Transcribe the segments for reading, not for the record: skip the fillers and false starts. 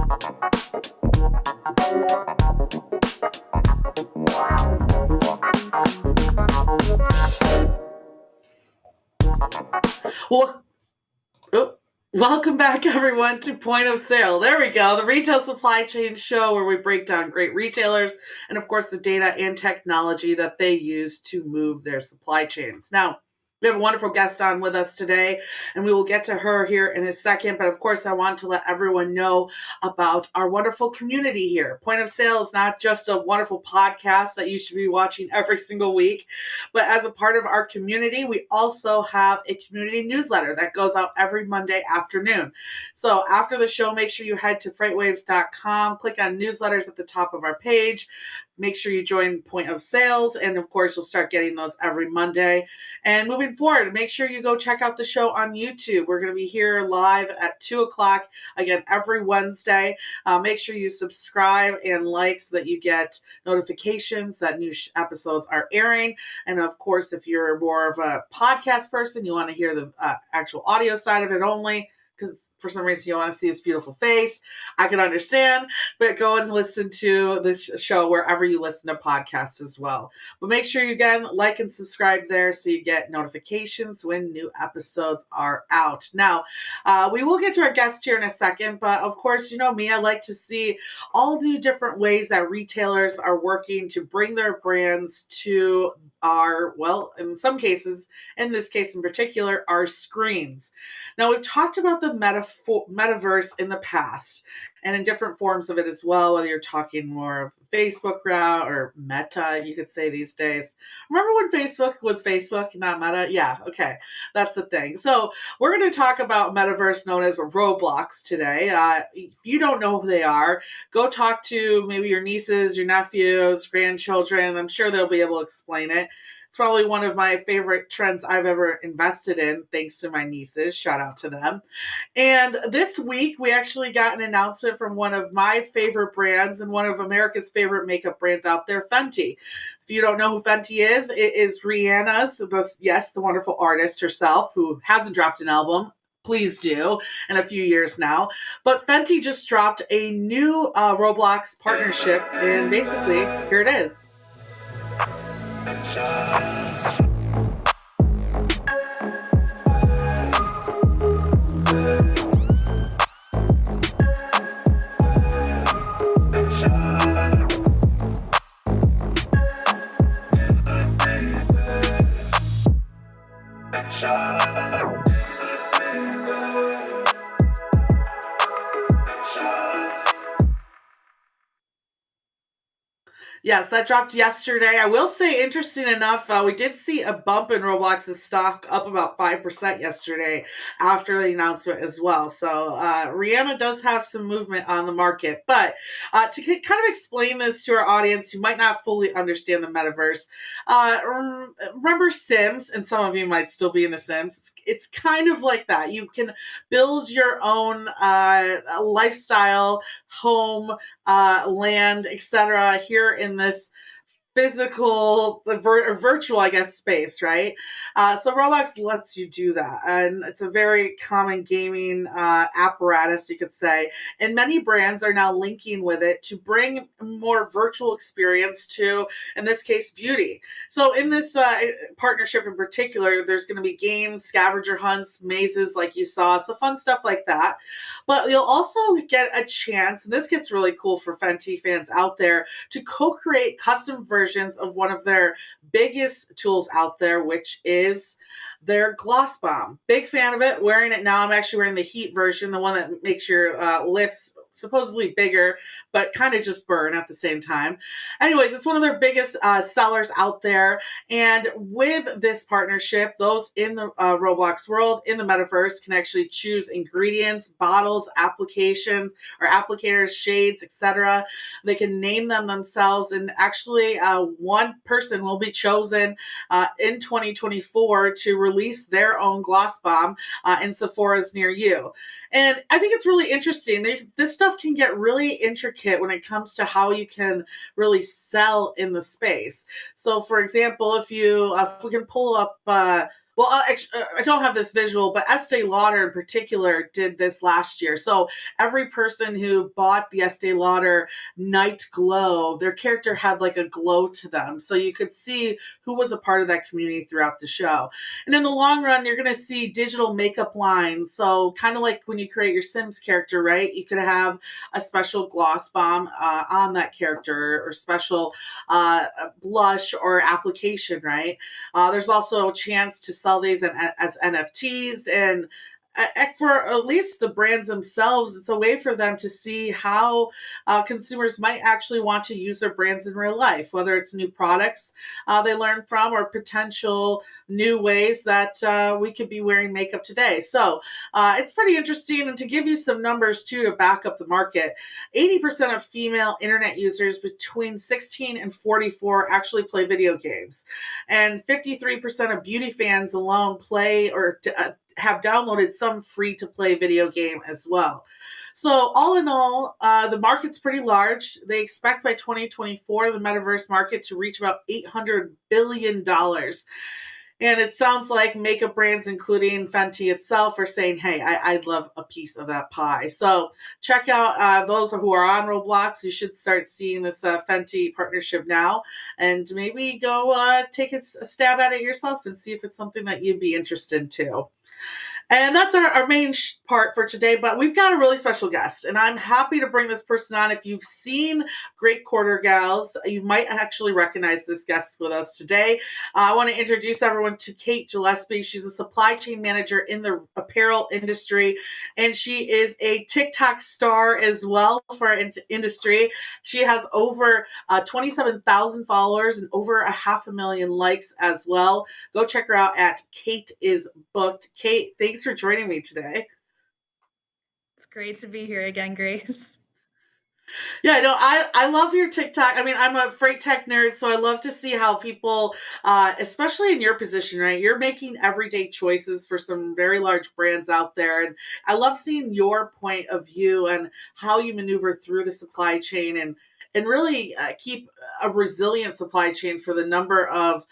Well, oh, welcome back, everyone, to Point of Sale. There we go, the retail supply chain show where we break down great retailers and, of course, the data and technology that they use to move their supply chains. Now, we have a wonderful guest on with us today, and we will get to her here in a second. But of course, I want to let everyone know about our wonderful community here. Point of Sale is not just a wonderful podcast that you should be watching every single week, but as a part of our community, we also have a community newsletter that goes out every Monday afternoon. So after the show, make sure you head to FreightWaves.com, click on newsletters at the top of our page. Make sure you join Point of Sales, and of course, you'll start getting those every Monday. And moving forward, make sure you go check out the show on YouTube. We're going to be here live at 2 o'clock, again, every Wednesday. Make sure you subscribe and like so that you get notifications that new episodes are airing. And of course, if you're more of a podcast person, you want to hear the actual audio side of it only, because for some reason you want to see his beautiful face, I can understand, but go and listen to this show wherever you listen to podcasts as well. But make sure you, again, like and subscribe there so you get notifications when new episodes are out. Now, we will get to our guest here in a second, but of course, you know me, I like to see all the different ways that retailers are working to bring their brands to our, well, in some cases, in this case in particular, our screens. Now, we've talked about the metaverse in the past and in different forms of it as well, whether you're talking more of Facebook route or Meta, you could say these days. Remember when Facebook was Facebook, not Meta? Yeah, okay, that's the thing. So we're going to talk about Metaverse known as Roblox today. If you don't know who they are, go talk to maybe your nieces, your nephews, grandchildren. I'm sure they'll be able to explain it. It's probably one of my favorite trends I've ever invested in, thanks to my nieces. Shout out to them. And this week, we actually got an announcement from one of my favorite brands and one of America's favorite makeup brands out there, Fenty. If you don't know who Fenty is, it is Rihanna's, yes, the wonderful artist herself, who hasn't dropped an album. Please do, in a few years now. But Fenty just dropped a new Roblox partnership, and basically, here it is. Yes, that dropped yesterday. I will say, interesting enough, we did see a bump in Roblox's stock, up about 5% yesterday after the announcement as well. So Rihanna does have some movement on the market. But to kind of explain this to our audience who might not fully understand the metaverse, remember Sims, and some of you might still be into Sims. It's kind of like that. You can build your own lifestyle, home, land, etc. here in this physical, virtual, I guess, space, right? So Roblox lets you do that. And it's a very common gaming apparatus, you could say. And many brands are now linking with it to bring more virtual experience to, in this case, beauty. So in this partnership in particular, there's going to be games, scavenger hunts, mazes like you saw, so fun stuff like that. But you'll also get a chance, and this gets really cool for Fenty fans out there, to co-create custom versions of one of their biggest tools out there, which is their gloss bomb. Big fan of it. Wearing it now. I'm actually wearing the heat version, the one that makes your lips supposedly bigger, but kind of just burn at the same time. Anyways, it's one of their biggest sellers out there. And with this partnership, those in the Roblox world, in the metaverse, can actually choose ingredients, bottles, applications, or applicators, shades, etc. They can name them themselves, and actually one person will be chosen in 2024 to release their own gloss bomb in Sephora's near you. And I think it's really interesting. This stuff can get really intricate when it comes to how you can really sell in the space. So, for example, if we can pull up Well, I don't have this visual, but Estee Lauder in particular did this last year. So every person who bought the Estee Lauder Night Glow, their character had like a glow to them. So you could see who was a part of that community throughout the show. And in the long run, you're going to see digital makeup lines. So kind of like when you create your Sims character, right? You could have a special gloss bomb on that character or special blush or application, right? There's also a chance to sell these as NFTs, and for at least the brands themselves, it's a way for them to see how consumers might actually want to use their brands in real life, whether it's new products they learn from or potential new ways that we could be wearing makeup today. So it's pretty interesting. And to give you some numbers too to back up the market, 80% of female internet users between 16 and 44 actually play video games. And 53% of beauty fans alone play or have downloaded some free to play video game as well. So, all in all, the market's pretty large. They expect by 2024 the metaverse market to reach about $800 billion. And it sounds like makeup brands, including Fenty itself, are saying, hey, I'd love a piece of that pie. So check out those who are on Roblox. You should start seeing this Fenty partnership now and maybe go take a stab at it yourself and see if it's something that you'd be interested in too. And that's our main part for today. But we've got a really special guest, and I'm happy to bring this person on. If you've seen Great Quarter Gals, you might actually recognize this guest with us today. I want to introduce everyone to Kate Gillespie. She's a supply chain manager in the apparel industry, and she is a TikTok star as well for our industry. She has over 27,000 followers and over 500,000 likes as well. Go check her out at Kate is Booked. Kate, thanks for joining me today. It's great to be here again, Grace. Yeah, no, I love your TikTok. I mean, I'm a freight tech nerd, so I love to see how people, especially in your position, right? You're making everyday choices for some very large brands out there. And I love seeing your point of view and how you maneuver through the supply chain and really keep a resilient supply chain for the number of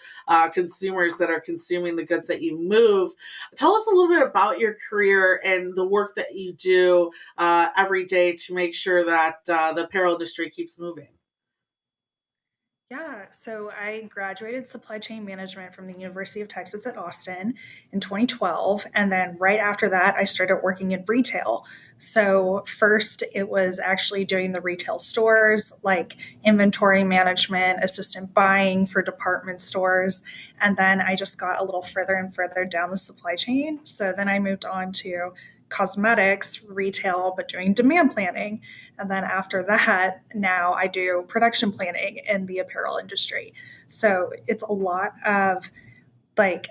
consumers that are consuming the goods that you move. Tell us a little bit about your career and the work that you do every day to make sure that the apparel industry keeps moving. Yeah, so I graduated supply chain management from the University of Texas at Austin in 2012. And then right after that, I started working in retail. So, first, it was actually doing the retail stores, like inventory management, assistant buying for department stores. And then I just got a little further and further down the supply chain. So, then I moved on to cosmetics retail, but doing demand planning. And then after that, now I do production planning in the apparel industry. So it's a lot of like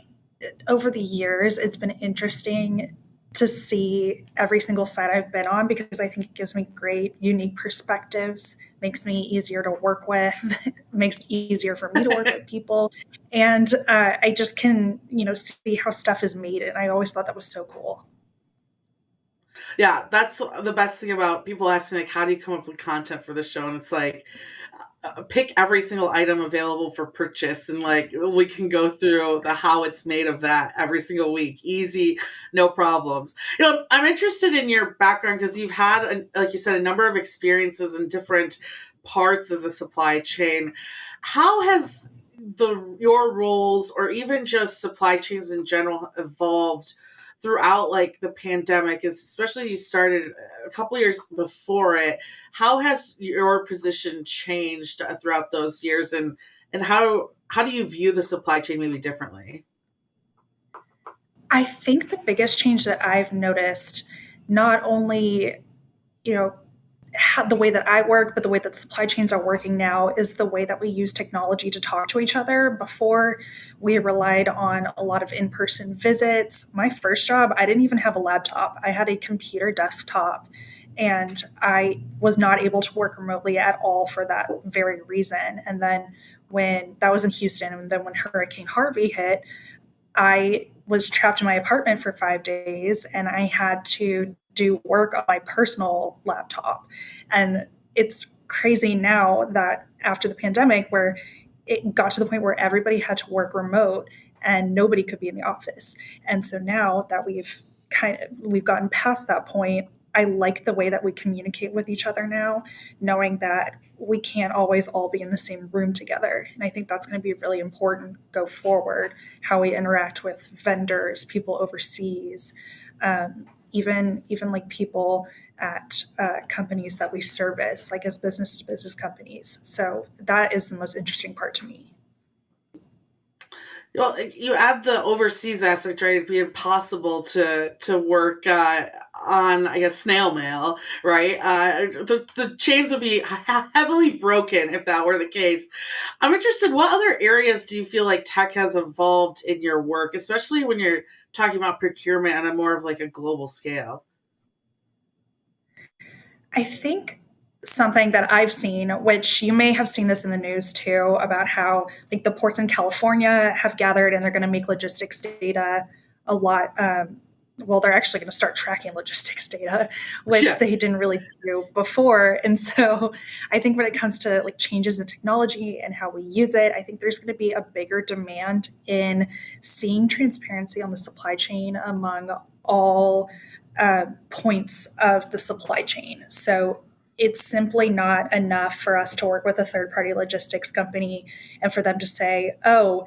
over the years, it's been interesting to see every single site I've been on because I think it gives me great, unique perspectives, makes me easier to work with, makes it easier for me to work with people. And I just can, see how stuff is made. And I always thought that was so cool. Yeah, that's the best thing about people asking, like, how do you come up with content for the show? And it's like, pick every single item available for purchase, and like we can go through the how it's made of that every single week. Easy, no problems. I'm interested in your background because you've had, like you said, a number of experiences in different parts of the supply chain. How has your roles, or even just supply chains in general, evolved throughout like the pandemic, especially you started a couple years before it? How has your position changed throughout those years, and how do you view the supply chain maybe differently? I think the biggest change that I've noticed, not only, you know, the way that I work, but the way that supply chains are working now is the way that we use technology to talk to each other. Before, we relied on a lot of in person visits. My first job, I didn't even have a laptop, I had a computer desktop. And I was not able to work remotely at all for that very reason. And then when that was in Houston, and then when Hurricane Harvey hit, I was trapped in my apartment for 5 days and I had to do work on my personal laptop. And it's crazy now that after the pandemic, where it got to the point where everybody had to work remote, and nobody could be in the office. And so now that we've gotten past that point, I like the way that we communicate with each other now, knowing that we can't always all be in the same room together. And I think that's going to be really important go forward, how we interact with vendors, people overseas, even like people at companies that we service, like as business to business companies. So that is the most interesting part to me. Well, you add the overseas aspect, right? It'd be impossible to work on, I guess, snail mail, right? The chains would be heavily broken if that were the case. I'm interested. What other areas do you feel like tech has evolved in your work, especially when you're talking about procurement on a more of like a global scale? I think something that I've seen, which you may have seen this in the news too, about how like the ports in California have gathered and they're going to make logistics data a lot. Well, they're actually going to start tracking logistics data, which Yeah. they didn't really do before. And so I think when it comes to like changes in technology and how we use it, I think there's going to be a bigger demand in seeing transparency on the supply chain among all points of the supply chain. So it's simply not enough for us to work with a third party logistics company and for them to say, oh,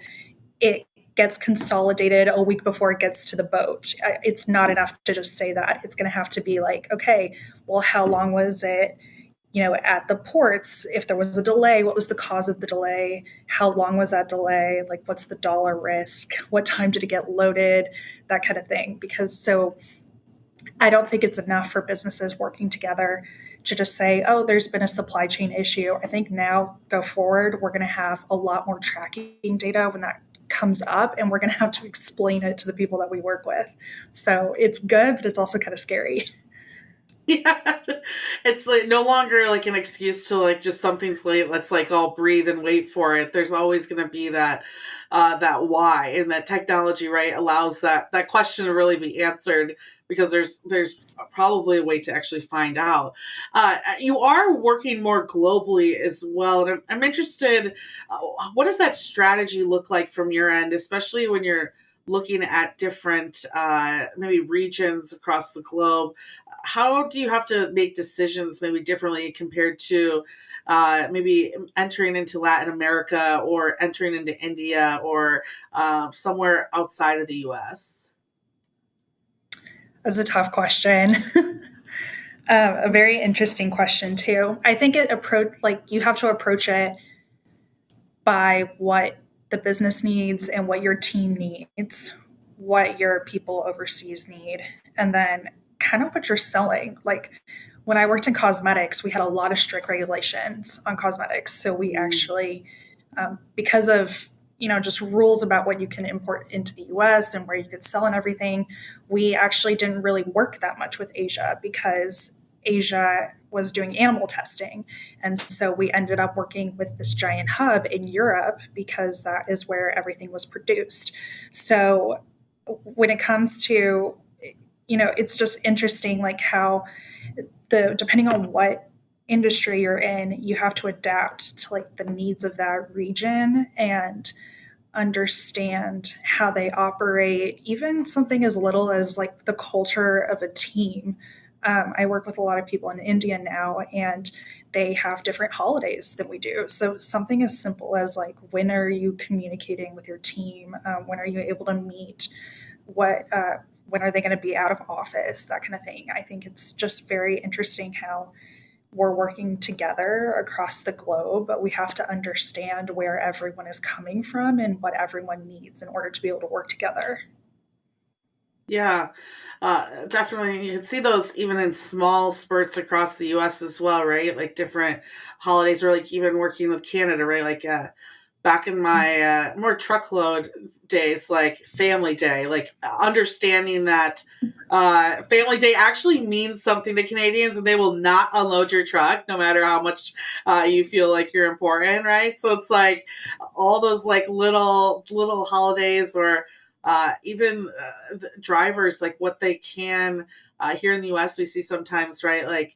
it gets consolidated a week before it gets to the boat. It's not enough to just say that. It's going to have to be like, okay, well, how long was it? At the ports, if there was a delay, what was the cause of the delay? How long was that delay? Like, what's the dollar risk? What time did it get loaded? That kind of thing. Because so I don't think it's enough for businesses working together to just say, oh, there's been a supply chain issue. I think now, go forward, we're going to have a lot more tracking data when that comes up, and we're going to have to explain it to the people that we work with. So it's good, but it's also kind of scary. Yeah, it's like no longer like an excuse to like just something's late. Let's like all breathe and wait for it. There's always going to be that why, and that technology, right, allows that question to really be answered because there's probably a way to actually find out. You are working more globally as well, and I'm interested. What does that strategy look like from your end, especially when you're looking at different maybe regions across the globe? How do you have to make decisions maybe differently compared to maybe entering into Latin America or entering into India or somewhere outside of the US? That's a tough question. A very interesting question too. I think you have to approach it by what the business needs and what your team needs, what your people overseas need, and then kind of what you're selling. Like when I worked in cosmetics, we had a lot of strict regulations on cosmetics. So we actually, because of just rules about what you can import into the US and where you could sell and everything, we actually didn't really work that much with Asia because Asia was doing animal testing. And so we ended up working with this giant hub in Europe because that is where everything was produced. So when it comes to, it's just interesting, like how depending on what industry you're in, you have to adapt to like the needs of that region and understand how they operate, even something as little as like the culture of a team. I work with a lot of people in India now, and they have different holidays than we do. So something as simple as like, when are you communicating with your team? When are you able to meet? When are they going to be out of office? That kind of thing. I think it's just very interesting how we're working together across the globe, but we have to understand where everyone is coming from and what everyone needs in order to be able to work together. Yeah, definitely. You can see those even in small spurts across the US as well, right? Like different holidays, or like even working with Canada, right? Like back in my more truckload days, like Family Day, like understanding that Family Day actually means something to Canadians, and they will not unload your truck no matter how much you feel like you're important, right? So it's like all those like little holidays, or even drivers, like what they can here in the US we see sometimes, right? Like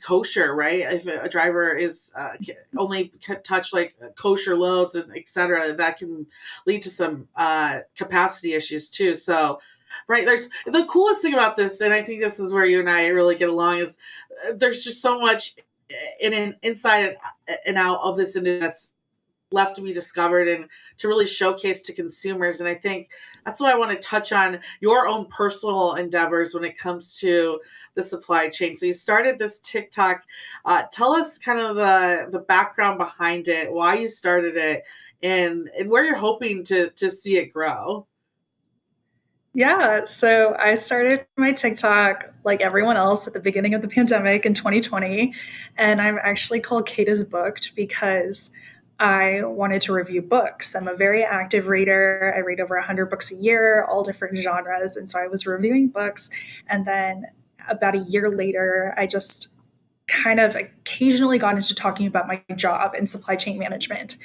kosher, right? If a driver is only touch like kosher loads and et cetera, that can lead to some capacity issues too. So, right, there's the coolest thing about this, and I think this is where you and I really get along, is there's just so much in an inside and out of this industry that's left to be discovered and to really showcase to consumers. And I think that's why I want to touch on your own personal endeavors when it comes to the supply chain. So you started this TikTok. Tell us kind of the background behind it, why you started it, and where you're hoping to see it grow. Yeah, so I started my TikTok like everyone else at the beginning of the pandemic in 2020. And I'm actually called Kata's Booked because I wanted to review books. I'm a very active reader. I read over 100 books a year, all different genres. And so I was reviewing books. And then about a year later, I just kind of occasionally got into talking about my job in supply chain management.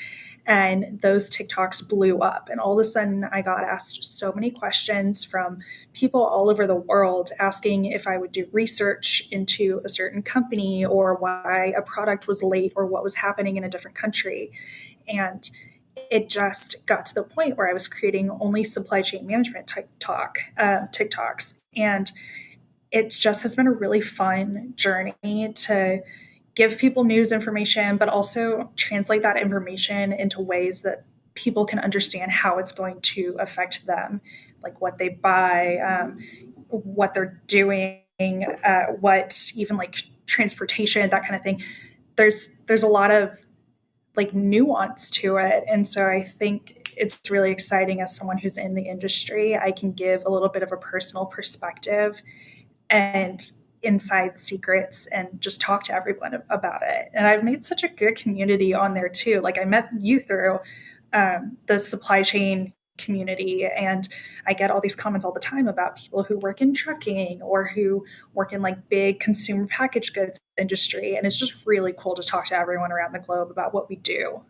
And those TikToks blew up. And all of a sudden, I got asked so many questions from people all over the world asking if I would do research into a certain company or why a product was late or what was happening in a different country. And it just got to the point where I was creating only supply chain management TikToks. And it just has been a really fun journey to give people news information, but also translate that information into ways that people can understand how it's going to affect them, like what they buy, what they're doing, what even like transportation, that kind of thing. There's a lot of like nuance to it, and so I think it's really exciting as someone who's in the industry. I can give a little bit of a personal perspective and inside secrets and just talk to everyone about it. And I've made such a good community on there too. Like I met you through the supply chain community, and I get all these comments all the time about people who work in trucking or who work in like big consumer packaged goods industry. And it's just really cool to talk to everyone around the globe about what we do.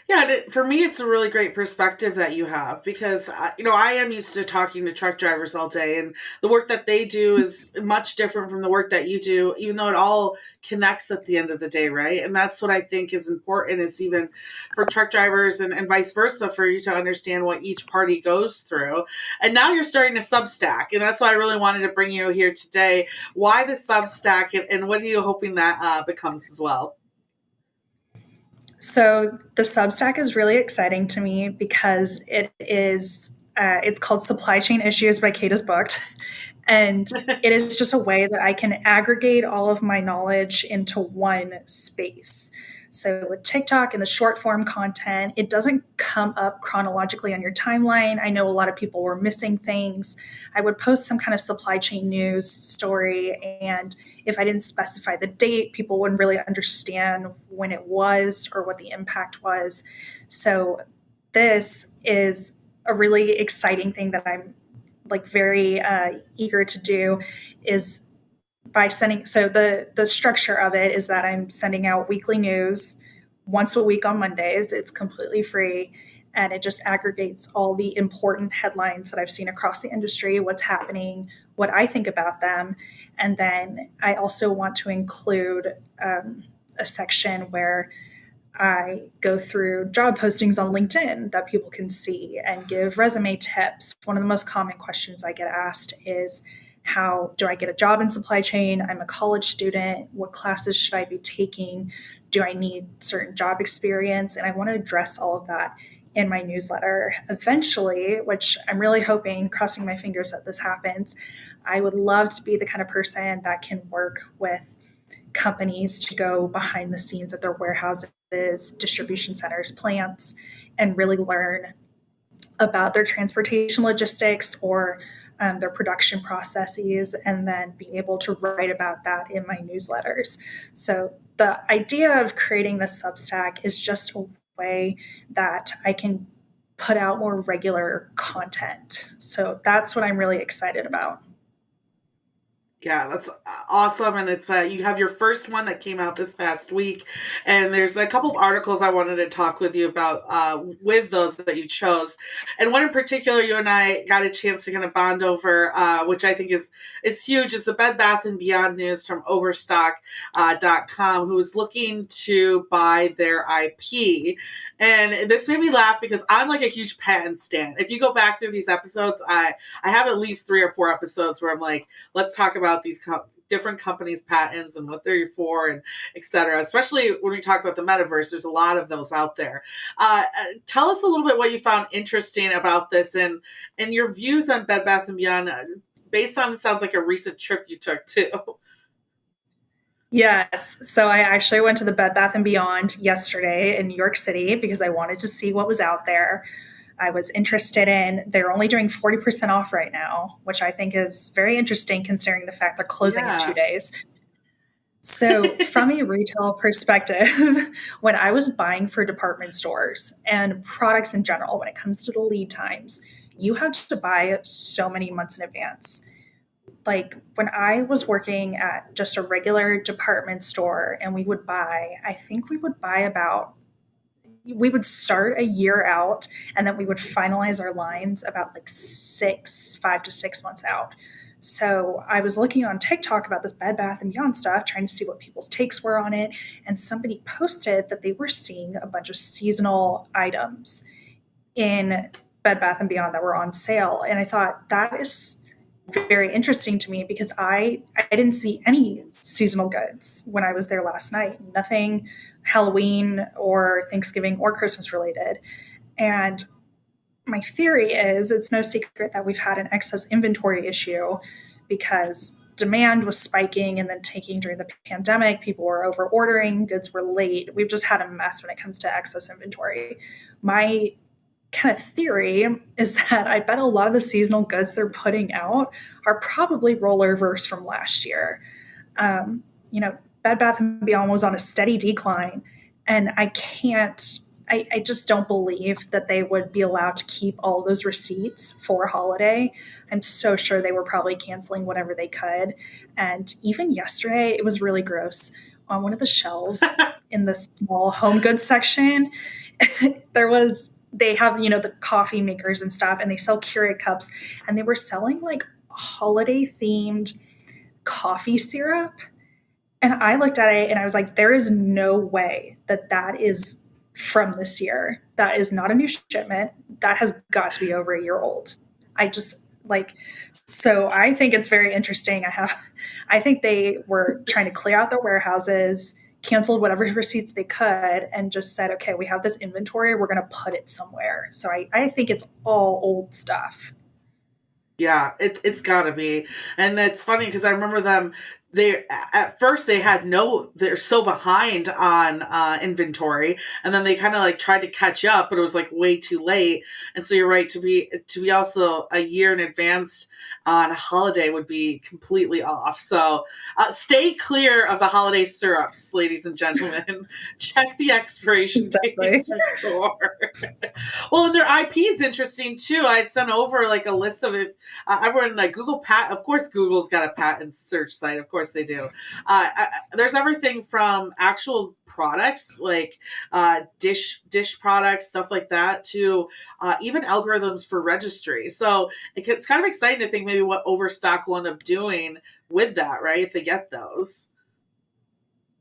Yeah, for me, it's a really great perspective that you have because, I am used to talking to truck drivers all day, and the work that they do is much different from the work that you do, even though it all connects at the end of the day, right? And that's what I think is important, is even for truck drivers and vice versa, for you to understand what each party goes through. And now you're starting a Substack, and that's why I really wanted to bring you here today. Why the Substack, and what are you hoping that becomes as well? So the Substack is really exciting to me because it's called Supply Chain Issues by Kata's Booked. And it is just a way that I can aggregate all of my knowledge into one space. So with TikTok and the short form content, it doesn't come up chronologically on your timeline. I know a lot of people were missing things. I would post some kind of supply chain news story, and if I didn't specify the date, people wouldn't really understand when it was or what the impact was. So this is a really exciting thing that I'm like very eager to do, is by sending, so the structure of it is that I'm sending out weekly news once a week on Mondays. It's completely free, and it just aggregates all the important headlines that I've seen across the industry, what's happening, what I think about them. And then I also want to include a section where I go through job postings on LinkedIn that people can see and give resume tips. One of the most common questions I get asked is, how do I get a job in supply chain? I'm a college student. What classes should I be taking? Do I need certain job experience? And I want to address all of that in my newsletter. Eventually, which I'm really hoping, crossing my fingers that this happens, I would love to be the kind of person that can work with companies to go behind the scenes at their warehouses, distribution centers, plants, and really learn about their transportation logistics or their production processes, and then be able to write about that in my newsletters. So the idea of creating this Substack is just a way that I can put out more regular content. So that's what I'm really excited about. Yeah, that's awesome, and it's you have your first one that came out this past week, and there's a couple of articles I wanted to talk with you about with those that you chose, and one in particular you and I got a chance to kind of bond over, which I think is huge, is the Bed Bath and Beyond news from Overstock.com, who is looking to buy their IP. And this made me laugh because I'm like a huge patent stan. If you go back through these episodes, I have at least 3 or 4 episodes where I'm like, let's talk about these different companies' patents and what they're for, and et cetera. Especially when we talk about the metaverse, there's a lot of those out there. Tell us a little bit what you found interesting about this, and your views on Bed Bath & Beyond, based on, it sounds like a recent trip you took too. Yes. So I actually went to the Bed Bath & Beyond yesterday in New York City because I wanted to see what was out there. I was interested in, they're only doing 40% off right now, which I think is very interesting considering the fact they're closing in 2 days. So from a retail perspective, when I was buying for department stores and products in general, when it comes to the lead times, you have to buy so many months in advance. Like when I was working at just a regular department store and we would start a year out and then we would finalize our lines about like 5 to 6 months out. So I was looking on TikTok about this Bed Bath & Beyond stuff, trying to see what people's takes were on it. And somebody posted that they were seeing a bunch of seasonal items in Bed Bath & Beyond that were on sale. And I thought that is very interesting to me because I didn't see any seasonal goods when I was there last night. Nothing Halloween or Thanksgiving or Christmas related. And my theory is it's no secret that we've had an excess inventory issue because demand was spiking and then taking during the pandemic. People were over ordering, goods were late. We've just had a mess when it comes to excess inventory. My kind of theory is that I bet a lot of the seasonal goods they're putting out are probably rollovers from last year. Bed Bath & Beyond was on a steady decline, and I just don't believe that they would be allowed to keep all those receipts for holiday. I'm so sure they were probably canceling whatever they could. And even yesterday, it was really gross. On one of the shelves in the small home goods section, they have, the coffee makers and stuff, and they sell Keurig cups, and they were selling like holiday themed coffee syrup. And I looked at it and I was like, there is no way that is from this year. That is not a new shipment. That has got to be over a year old. So I think it's very interesting. I think they were trying to clear out their warehouses, canceled whatever receipts they could, and just said, okay, we have this inventory, we're going to put it somewhere. So I think it's all old stuff. Yeah, it's gotta be. And that's funny because I remember them, at first they're so behind on inventory, and then they kind of like tried to catch up, but it was like way too late. And so you're right, to be also a year in advance on holiday would be completely off. So stay clear of the holiday syrups, ladies and gentlemen. Check the expiration dates for sure. Well, and their IP is interesting too. I had sent over like a list of it. Everyone like Google of course Google's got a patent search site. Of course they do. There's everything from actual products like dish products, stuff like that, to even algorithms for registry. So it's kind of exciting to think maybe what Overstock will end up doing with that, right? If they get those.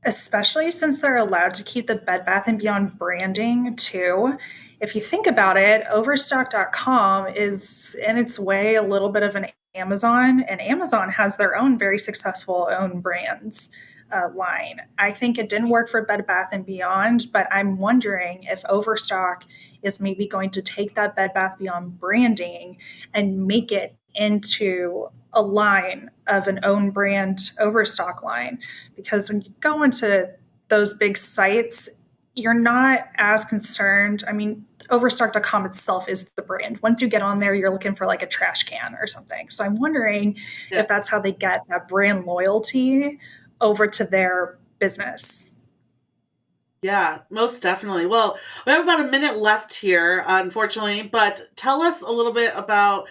Especially since they're allowed to keep the Bed Bath & Beyond branding too. If you think about it, Overstock.com is in its way a little bit of an Amazon, and Amazon has their own very successful own brands line. I think it didn't work for Bed Bath & Beyond, but I'm wondering if Overstock is maybe going to take that Bed Bath & Beyond branding and make it into a line of an own brand Overstock line. Because when you go into those big sites, you're not as concerned. I mean, Overstock.com itself is the brand. Once you get on there, you're looking for like a trash can or something. So I'm wondering if that's how they get that brand loyalty over to their business. Yeah, most definitely. Well, we have about a minute left here, unfortunately, but tell us a little bit about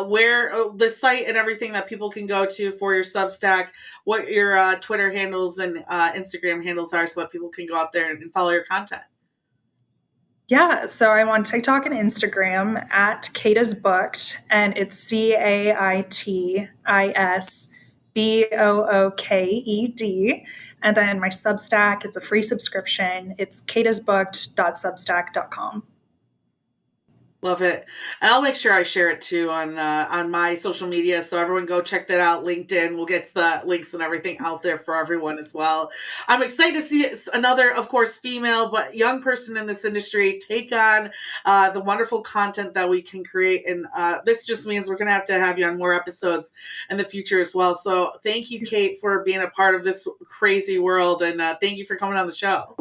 where the site and everything that people can go to for your Substack, what your Twitter handles and Instagram handles are so that people can go out there and follow your content. Yeah, so I'm on TikTok and Instagram at Kata's Booked, and it's CAITISBOOKED. And then my Substack, it's a free subscription. It's katasbooked.substack.com. Love it. And I'll make sure I share it too on my social media. So everyone go check that out. LinkedIn. We'll get the links and everything out there for everyone as well. I'm excited to see another, of course, female, but young person in this industry take on the wonderful content that we can create. And this just means we're going to have you on more episodes in the future as well. So thank you, Kate, for being a part of this crazy world. And thank you for coming on the show.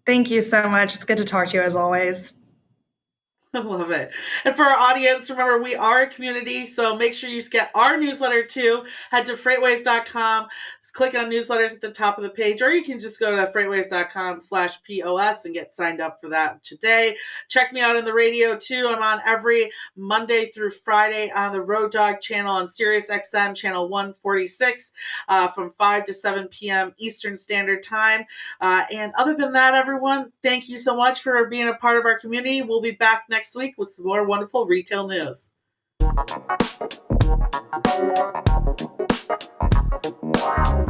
Thank you so much. It's good to talk to you as always. I love it. And for our audience, remember, we are a community, so make sure you get our newsletter too. Head to freightwaves.com, click on newsletters at the top of the page, or you can just go to freightwaves.com/POS and get signed up for that today. Check me out on the radio too. I'm on every Monday through Friday on the Road Dog channel on Sirius XM channel 146 from 5 to 7 p.m. Eastern Standard Time. And other than that, everyone, thank you so much for being a part of our community. We'll be back next week with some more wonderful retail news. Wow.